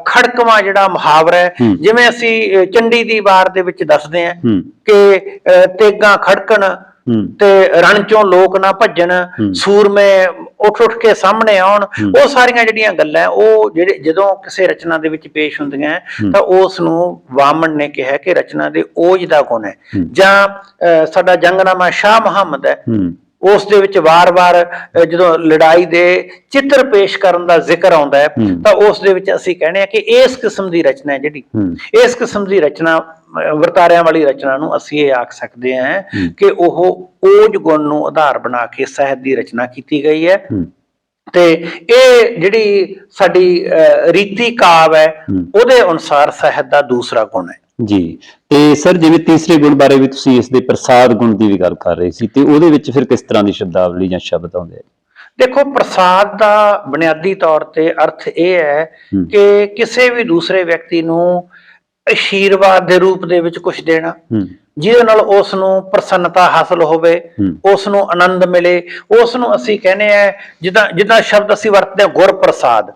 Speaker 2: ਖੜਕਵਾਂ ਜਿਹੜਾ ਮੁਹਾਵਰਾ ਹੈ, ਜਿਵੇਂ ਅਸੀਂ ਚੰਡੀ ਦੀ ਵਾਰ ਦੇ ਵਿੱਚ ਦੱਸਦੇ ਹਾਂ ਕਿ ਤੇਗਾਂ ਖੜਕਣ ਤੇ ਰਣ ਚੋਂ ਲੋਕ ਨਾ ਭੱਜਣ, ਸੂਰਮੇ ਉੱਠ ਉੱਠ ਕੇ ਸਾਹਮਣੇ ਆਉਣ, ਉਹ ਸਾਰੀਆਂ ਜਿਹੜੀਆਂ ਗੱਲਾਂ ਉਹ ਜਿਹੜੇ ਜਦੋਂ ਕਿਸੇ ਰਚਨਾ ਦੇ ਵਿੱਚ ਪੇਸ਼ ਹੁੰਦੀਆਂ ਤਾਂ ਉਸ ਨੂੰ ਵਾਮਨ ਨੇ ਕਿਹਾ ਕਿ ਰਚਨਾ ਦੇ ਓਜ ਦਾ ਗੁਣ ਹੈ। ਜਾਂ ਸਾਡਾ ਜੰਗਨਾਮਾ ਸ਼ਾਹ ਮੁਹੰਮਦ ਹੈ, ਉਸ ਦੇ ਵਿੱਚ ਵਾਰ-ਵਾਰ ਜਦੋਂ ਲੜਾਈ ਦੇ ਚਿੱਤਰ ਪੇਸ਼ ਕਰਨ ਦਾ ਜ਼ਿਕਰ ਆਉਂਦਾ ਹੈ ਤਾਂ ਉਸ ਦੇ ਵਿੱਚ ਅਸੀਂ ਕਹਿੰਦੇ ਹਾਂ ਕਿ ਇਸ ਕਿਸਮ ਦੀ ਰਚਨਾ ਹੈ ਜਿਹੜੀ, ਇਸ ਕਿਸਮ ਦੀ ਰਚਨਾ ਵਰਤਾਰਿਆਂ ਵਾਲੀ ਰਚਨਾ ਨੂੰ ਅਸੀਂ ਇਹ ਆਖ ਸਕਦੇ ਹਾਂ ਕਿ ਉਹ ਓਜ ਗੁਣ ਨੂੰ ਆਧਾਰ ਬਣਾ ਕੇ ਸਾਹਿਤ ਦੀ ਰਚਨਾ ਕੀਤੀ ਗਈ ਹੈ। ਤੇ ਇਹ ਜਿਹੜੀ ਸਾਡੀ ਰੀਤੀ ਕਾਵ ਹੈ ਉਹਦੇ ਅਨੁਸਾਰ ਸਾਹਿਤ ਦਾ ਦੂਸਰਾ ਗੁਣ ਹੈ
Speaker 1: ਜੀ। ਤੇ ਸਰ ਜਿਵੇਂ ਤੀਸਰੇ ਗੁਣ ਬਾਰੇ ਵੀ ਤੁਸੀਂ ਇਸ ਦੇ ਪ੍ਰਸਾਦ ਗੁਣ ਦੀ ਵੀ ਗੱਲ ਕਰ ਰਹੇ ਸੀ, ਤੇ ਉਹਦੇ ਵਿੱਚ ਫਿਰ ਕਿਸ ਤਰ੍ਹਾਂ ਦੀ ਸ਼ਬਦਾਵਲੀ ਜਾਂ ਸ਼ਬਦ ਆਉਂਦੇ ਆ?
Speaker 2: ਦੇਖੋ, ਪ੍ਰਸਾਦ ਦਾ ਬੁਨਿਆਦੀ ਤੌਰ ਤੇ ਅਰਥ ਇਹ ਹੈ ਕਿ ਕਿਸੇ ਵੀ ਦੂਸਰੇ ਵਿਅਕਤੀ ਨੂੰ ਆਸ਼ੀਰਵਾਦ ਦੇ ਰੂਪ ਦੇ ਵਿੱਚ ਕੁਝ ਦੇਣਾ ਜਿਹਦੇ ਨਾਲ ਉਸ ਨੂੰ ਪ੍ਰਸੰਨਤਾ ਹਾਸਲ ਹੋਵੇ, ਉਸ ਨੂੰ ਆਨੰਦ ਮਿਲੇ, ਉਸ ਨੂੰ ਅਸੀਂ ਕਹਿੰਦੇ ਆ ਜਿੱਦਾਂ ਸ਼ਬਦ ਅਸੀਂ ਵਰਤਦੇ ਹਾਂ ਗੁਰ ਪ੍ਰਸਾਦ,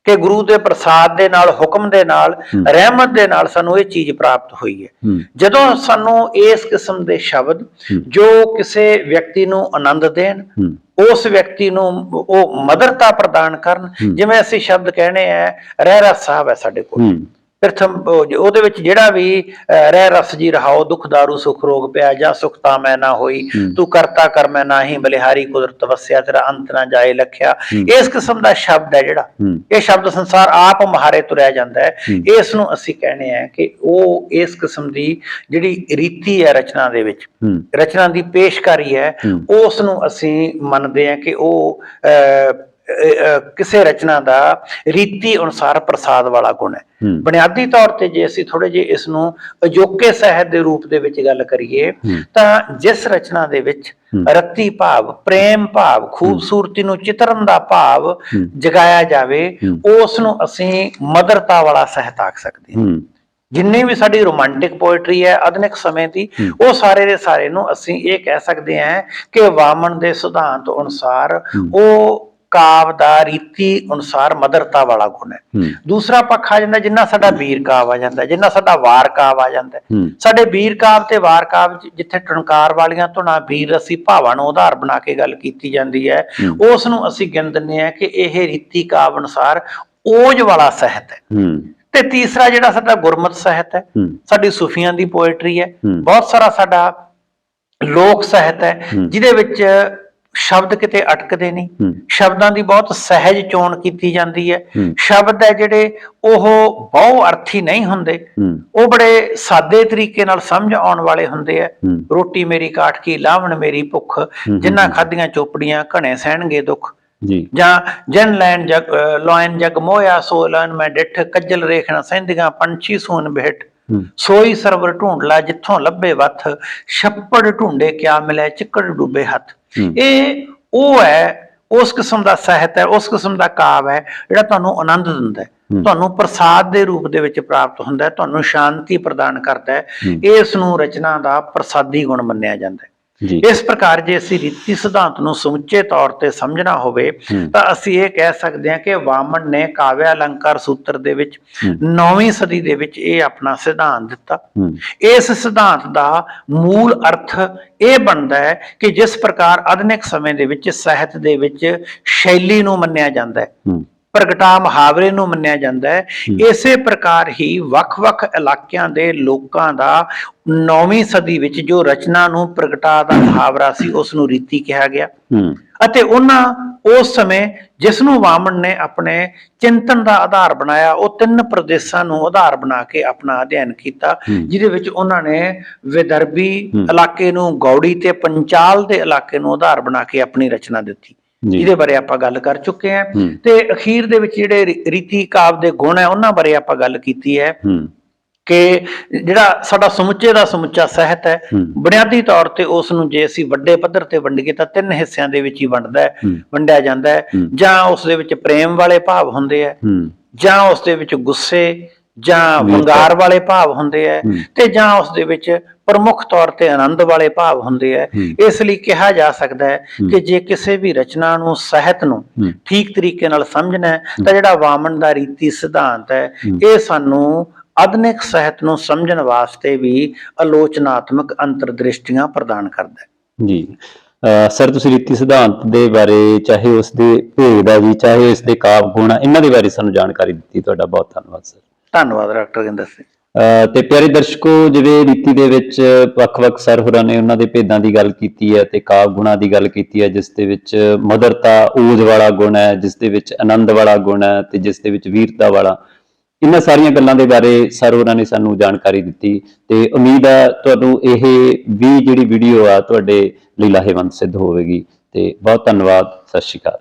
Speaker 2: ਕਿ ਗੁਰੂ ਦੇ ਪ੍ਰਸਾਦ ਦੇ ਨਾਲ, ਹੁਕਮ ਦੇ ਨਾਲ, ਰਹਿਮਤ ਦੇ ਨਾਲ ਸਾਨੂੰ ਇਹ ਚੀਜ਼ ਪ੍ਰਾਪਤ ਹੋਈ ਹੈ। ਜਦੋਂ ਸਾਨੂੰ ਇਸ ਕਿਸਮ ਦੇ ਸ਼ਬਦ ਜੋ ਕਿਸੇ ਵਿਅਕਤੀ ਨੂੰ ਆਨੰਦ ਦੇਣ, ਉਸ ਵਿਅਕਤੀ ਨੂੰ ਉਹ ਮਧੁਰਤਾ ਪ੍ਰਦਾਨ ਕਰਨ, ਜਿਵੇਂ ਅਸੀਂ ਸ਼ਬਦ ਕਹਿੰਦੇ ਆ ਰਹਿ ਰਸ ਸਾਹਿਬ ਹੈ ਸਾਡੇ ਕੋਲ, ਪ੍ਰਥਮ ਉਹਦੇ ਵਿੱਚ ਜਿਹੜਾ ਵੀ ਰਹਿ ਰਸ ਜੀ ਰਹਾਓ, ਦੁੱਖ ਦਾਰੂ ਸੁਖ ਰੋਗ ਪਿਆ, ਜਾਂ ਸੁਖ ਤਾਂ ਮੈਂ ਨਾ ਹੋਈ, ਤੂੰ ਕਰਤਾ ਕਰ ਮੈਂ ਨਾਹੀ, ਬਲਿਹਾਰੀ ਕੁਦਰਤ ਵਸਿਆ, ਤੇਰਾ ਅੰਤ ਨਾ ਜਾਏ ਲਖਿਆ, ਇਸ ਕਿਸਮ ਦਾ ਸ਼ਬਦ ਹੈ ਜਿਹੜਾ, ਇਹ ਸ਼ਬਦ ਸੰਸਾਰ ਆਪ ਮੁਹਾਰੇ ਤੁਰਿਆ ਜਾਂਦਾ ਹੈ। ਇਸ ਨੂੰ ਅਸੀਂ ਕਹਿੰਦੇ ਆ ਕਿ ਉਹ ਇਸ ਕਿਸਮ ਦੀ ਜਿਹੜੀ ਰੀਤੀ ਹੈ ਰਚਨਾ ਦੇ ਵਿੱਚ, ਰਚਨਾ ਦੀ ਪੇਸ਼ਕਾਰੀ ਹੈ, ਉਸ ਨੂੰ ਅਸੀਂ ਮੰਨਦੇ ਹਾਂ ਕਿ ਉਹ ਕਿਸੇ ਰਚਨਾ ਦਾ ਰੀਤੀ ਅਨੁਸਾਰ ਪ੍ਰਸਾਦ ਵਾਲਾ ਗੁਣ ਹੈ। ਬੁਨਿਆਦੀ ਤੌਰ ਤੇ ਜੇ ਅਸੀਂ ਥੋੜੇ ਜਿਹੇ ਇਸ ਨੂੰ ਅਜੋਕੇ ਸਾਹਿਤ ਦੇ ਰੂਪ ਦੇ ਵਿੱਚ ਗੱਲ ਕਰੀਏ ਤਾਂ ਜਿਸ ਰਚਨਾ ਦੇ ਵਿੱਚ ਰੱਤੀ ਭਾਵ, ਪ੍ਰੇਮ ਭਾਵ, ਖੂਬਸੂਰਤੀ ਨੂੰ ਚਿਤਰਨ ਦਾ ਭਾਵ ਜਗਾਇਆ ਜਾਵੇ, ਉਸ ਨੂੰ ਅਸੀਂ ਮਧੁਰਤਾ ਵਾਲਾ ਸਾਹਿਤ ਆਖ ਸਕਦੇ ਹਾਂ। ਜਿੰਨੀ ਵੀ ਸਾਡੀ ਰੋਮਾਂਟਿਕ ਪੋਇਟਰੀ ਹੈ ਆਧੁਨਿਕ ਸਮੇਂ ਦੀ, ਉਹ ਸਾਰੇ ਦੇ ਸਾਰੇ ਨੂੰ ਅਸੀਂ ਇਹ ਕਹਿ ਸਕਦੇ ਹਾਂ ਕਿ ਵਾਮਨ ਦੇ ਸਿਧਾਂਤ ਅਨੁਸਾਰ ਉਹ ਕਾਵ ਦਾ ਰੀਤੀ ਅਨੁਸਾਰ ਮਧੁਰਤਾ ਵਾਲਾ ਗੁਣ ਹੈ। ਦੂਸਰਾ ਪੱਖ ਆ ਜਾਂਦਾ ਜਿੰਨਾ ਸਾਡਾ ਵੀਰ ਕਾਵ ਆ ਜਾਂਦਾ, ਜਿੰਨਾ ਸਾਡਾ ਵਾਰ ਕਾਵ ਆ ਜਾਂਦਾ। ਸਾਡੇ ਵੀਰ ਕਾਵ ਤੇ ਵਾਰ ਕਾਵ ਜਿੱਥੇ ਟਣਕਾਰ ਵਾਲੀਆਂ ਧੁਨਾਂ, ਵੀਰ ਰਸੀ ਭਾਵਾਂ ਨੂੰ ਆਧਾਰ ਬਣਾ ਕੇ ਗੱਲ ਕੀਤੀ ਜਾਂਦੀ ਹੈ, ਉਸ ਨੂੰ ਅਸੀਂ ਗਿਣ ਦਿੰਦੇ ਹਾਂ ਕਿ ਇਹ ਰੀਤੀ ਕਾਵ ਅਨੁਸਾਰ ਓਜ ਵਾਲਾ ਸਾਹਿਤ ਹੈ। ਤੇ ਤੀਸਰਾ ਜਿਹੜਾ ਸਾਡਾ ਗੁਰਮਤਿ ਸਾਹਿਤ ਹੈ, ਸਾਡੀ ਸੂਫੀਆਂ ਦੀ ਪੋਇਟਰੀ ਹੈ, ਬਹੁਤ ਸਾਰਾ ਸਾਡਾ ਲੋਕ ਸਾਹਿਤ ਹੈ ਜਿਹਦੇ ਵਿੱਚ ਸ਼ਬਦ ਕਿਤੇ ਅਟਕਦੇ ਨਹੀਂ, ਸ਼ਬਦਾਂ ਦੀ ਬਹੁਤ ਸਹਿਜ ਚੋਣ ਕੀਤੀ ਜਾਂਦੀ ਹੈ। ਸ਼ਬਦ ਹੈ ਜਿਹੜੇ ਉਹ ਬਹੁ ਅਰਥੀ ਨਹੀਂ ਹੁੰਦੇ, ਉਹ ਬੜੇ ਸਾਦੇ ਤਰੀਕੇ ਨਾਲ ਸਮਝ ਆਉਣ ਵਾਲੇ ਹੁੰਦੇ ਆ। ਰੋਟੀ ਮੇਰੀ ਕਾਠ ਕੀ ਲਾਵਣ ਮੇਰੀ ਭੁੱਖ, ਜਿਨ੍ਹਾਂ ਖਾਧੀਆਂ ਚੋਪੜੀਆਂ ਘਣੇ ਸਹਿਣਗੇ ਦੁੱਖ। ਜਾਂ ਜਨ ਲੈਣ ਜਗ ਲੋਇਨ ਜਗ ਮੋਇਆ ਸੋ ਲੈਣ ਮੈਂ ਡਿੱਠ, ਕੱਜਲ ਰੇਖਣਾ ਸਹਿੰਦੀਆਂ ਪੰਛੀ ਸੂਨ ਬਿਹਟ, ਸੋਈ ਸਰਵਰ ਢੂੰਡ ਲਾ ਜਿੱਥੋਂ ਲੱਭੇ ਵੱਥ, ਛੱਪੜ ਢੂੰਡੇ ਕਿਆ ਮਿਲੇ ਚਿੱਕੜ ਡੁੱਬੇ ਹੱਥ। ਇਹ ਉਹ ਹੈ, ਉਸ ਕਿਸਮ ਦਾ ਸਾਹਿਤ ਹੈ, ਉਸ ਕਿਸਮ ਦਾ ਕਾਵ ਹੈ ਜਿਹੜਾ ਤੁਹਾਨੂੰ ਆਨੰਦ ਦਿੰਦਾ ਹੈ, ਤੁਹਾਨੂੰ ਪ੍ਰਸਾਦ ਦੇ ਰੂਪ ਦੇ ਵਿੱਚ ਪ੍ਰਾਪਤ ਹੁੰਦਾ ਹੈ, ਤੁਹਾਨੂੰ ਸ਼ਾਂਤੀ ਪ੍ਰਦਾਨ ਕਰਦਾ ਹੈ। ਇਸ ਨੂੰ ਰਚਨਾ ਦਾ ਪ੍ਰਸਾਦੀ ਗੁਣ ਮੰਨਿਆ ਜਾਂਦਾ ਹੈ। ਇਸ ਪ੍ਰਕਾਰ ਜੇ ਅਸੀਂ ਰੀਤੀ ਸਿਧਾਂਤ ਨੂੰ ਸਮੁੱਚੇ ਤੌਰ ਤੇ ਸਮਝਣਾ ਹੋਵੇ ਤਾਂ ਅਸੀਂ ਇਹ ਕਹਿ ਸਕਦੇ ਹਾਂ ਕਿ ਵਾਮਨ ਨੇ ਕਾਵਿ ਅਲੰਕਾਰ ਸੂਤਰ ਦੇ ਵਿੱਚ 9ਵੀਂ ਸਦੀ ਦੇ ਵਿੱਚ ਇਹ ਆਪਣਾ ਸਿਧਾਂਤ ਦਿੱਤਾ। ਇਸ ਸਿਧਾਂਤ ਦਾ ਮੂਲ ਅਰਥ ਇਹ ਬਣਦਾ ਹੈ ਕਿ ਜਿਸ ਪ੍ਰਕਾਰ ਆਧੁਨਿਕ ਸਮੇਂ ਦੇ ਵਿੱਚ ਸਾਹਿਤ ਦੇ ਵਿੱਚ ਸ਼ੈਲੀ ਨੂੰ ਮੰਨਿਆ ਜਾਂਦਾ ਹੈ, ਪ੍ਰਗਟਾ ਮੁਹਾਵਰੇ ਨੂੰ ਮੰਨਿਆ ਜਾਂਦਾ ਹੈ, ਇਸੇ ਪ੍ਰਕਾਰ ਹੀ ਵੱਖ-ਵੱਖ ਇਲਾਕਿਆਂ ਦੇ ਲੋਕਾਂ ਦਾ 9ਵੀਂ ਸਦੀ ਵਿੱਚ ਜੋ ਰਚਨਾ ਨੂੰ ਪ੍ਰਗਟਾ ਦਾ ਮੁਹਾਵਰਾ ਸੀ ਉਸ ਨੂੰ ਰੀਤੀ ਕਿਹਾ ਗਿਆ। ਅਤੇ ਉਹਨਾਂ ਉਸ ਸਮੇਂ ਜਿਸ ਨੂੰ ਵਾਮਨ ਨੇ ਆਪਣੇ ਚਿੰਤਨ ਦਾ ਆਧਾਰ ਬਣਾਇਆ, ਉਹ 3 ਪ੍ਰਦੇਸ਼ਾਂ ਨੂੰ ਆਧਾਰ ਬਣਾ ਕੇ ਆਪਣਾ ਅਧਿਐਨ ਕੀਤਾ, ਜਿਹਦੇ ਵਿੱਚ ਉਹਨਾਂ ਨੇ ਵਿਦਰਭੀ ਇਲਾਕੇ ਨੂੰ, ਗੌੜੀ ਤੇ ਪੰਚਾਲ ਦੇ ਇਲਾਕੇ ਨੂੰ ਆਧਾਰ ਬਣਾ ਕੇ ਆਪਣੀ ਰਚਨਾ ਦਿੱਤੀ, ਜਿਹਦੇ ਬਾਰੇ ਆਪਾਂ ਗੱਲ ਕਰ ਚੁੱਕੇ ਹਾਂ। ਤੇ ਅਖੀਰ ਦੇ ਵਿੱਚ ਜਿਹੜੇ ਰੀਤੀ ਕਾਵ ਦੇ ਗੁਣ ਹੈ ਉਹਨਾਂ ਬਾਰੇ ਆਪਾਂ ਗੱਲ ਕੀਤੀ ਹੈ ਕਿ ਜਿਹੜਾ ਸਾਡਾ ਸਮੁੱਚੇ ਦਾ ਸਮੁੱਚਾ ਸਾਹਿਤ ਹੈ, ਬੁਨਿਆਦੀ ਤੌਰ ਤੇ ਉਸ ਨੂੰ ਜੇ ਅਸੀਂ ਵੱਡੇ ਪੱਧਰ ਤੇ ਵੰਡੀਏ ਤਾਂ 3 ਹਿੱਸਿਆਂ ਦੇ ਵਿੱਚ ਹੀ ਵੰਡਿਆ ਜਾਂਦਾ ਹੈ। ਜਾਂ ਉਸ ਦੇ ਵਿੱਚ ਪ੍ਰੇਮ ਵਾਲੇ ਭਾਵ ਹੁੰਦੇ ਆ, ਜਾਂ ਉਸ ਦੇ ਵਿੱਚ ਗੁੱਸੇ ਜਾਂ ਵੰਗਾਰ ਵਾਲੇ ਭਾਵ ਹੁੰਦੇ ਆ, ਤੇ ਜਾਂ ਉਸ ਦੇ ਵਿੱਚ ਪ੍ਰਮੁੱਖ ਤੌਰ ਤੇ ਆਨੰਦ ਵਾਲੇ ਭਾਵ ਹੁੰਦੇ ਆ। ਇਸ ਲਈ ਕਿਹਾ ਜਾ ਸਕਦਾ ਹੈ ਕਿ ਜੇ ਕਿਸੇ ਵੀ ਰਚਨਾ ਨੂੰ, ਸਾਹਿਤ ਨੂੰ ਠੀਕ ਤਰੀਕੇ ਨਾਲ ਸਮਝਣਾ ਹੈ ਤਾਂ ਜਿਹੜਾ ਵਾਮਨ ਦਾ ਰੀਤੀ ਸਿਧਾਂਤ ਹੈ ਇਹ ਸਾਨੂੰ ਆਧੁਨਿਕ ਸਾਹਿਤ ਨੂੰ ਸਮਝਣ ਵਾਸਤੇ ਵੀ ਆਲੋਚਨਾਤਮਕ ਅੰਤਰਦ੍ਰਿਸ਼ਟੀਆਂ ਪ੍ਰਦਾਨ ਕਰਦਾ ਹੈ।
Speaker 1: ਜੀ ਸਰ, ਤੁਸੀਂ ਰੀਤੀ ਸਿਧਾਂਤ ਦੇ ਬਾਰੇ, ਚਾਹੇ ਉਸ ਦੇ ਭੇਦ ਆ ਜੀ, ਚਾਹੇ ਇਸ ਦੇ ਕਾਵ ਗੁਣ, ਇਹਨਾਂ ਦੇ ਬਾਰੇ ਸਾਨੂੰ ਜਾਣਕਾਰੀ ਦਿੱਤੀ। ਤੁਹਾਡਾ ਬਹੁਤ ਧੰਨਵਾਦ ਸਰ।
Speaker 2: ਧੰਨਵਾਦ ਡਾਕਟਰ ਗਿੰਦਰ ਸਿੰਘ।
Speaker 1: ਤੇ ਪਿਆਰੇ ਦਰਸ਼ਕੋ, ਜਿਵੇਂ ਰੀਤੀ ਦੇ ਵਿੱਚ ਵੱਖ-ਵੱਖ ਸਰ ਹੋਰਾਂ ਨੇ ਉਹਨਾਂ ਦੇ ਭੇਦਾਂ ਦੀ ਗੱਲ ਕੀਤੀ ਹੈ ਤੇ ਕਾਵ ਗੁਣਾਂ ਦੀ ਗੱਲ ਕੀਤੀ ਹੈ, ਜਿਸ ਦੇ ਵਿੱਚ ਮਧੁਰਤਾ, ਓਜ ਵਾਲਾ ਗੁਣ ਹੈ, ਜਿਸ ਦੇ ਵਿੱਚ ਆਨੰਦ ਵਾਲਾ ਗੁਣ ਹੈ ਤੇ ਜਿਸ ਦੇ ਵਿੱਚ ਵੀਰਤਾ ਵਾਲਾ, ਇਹਨਾਂ ਸਾਰੀਆਂ ਗੱਲਾਂ ਦੇ ਬਾਰੇ ਸਰ ਹੋਰਾਂ ਨੇ ਸਾਨੂੰ ਜਾਣਕਾਰੀ ਦਿੱਤੀ। ਤੇ ਉਮੀਦ ਹੈ ਤੁਹਾਨੂੰ ਇਹ ਵੀ ਜਿਹੜੀ ਵੀਡੀਓ ਆ ਤੁਹਾਡੇ ਲਈ ਲਾਹੇਵੰਦ ਸਿੱਧ ਹੋਵੇਗੀ। ਤੇ ਬਹੁਤ ਧੰਨਵਾਦ। ਸਤਿ ਸ਼੍ਰੀ ਅਕਾਲ।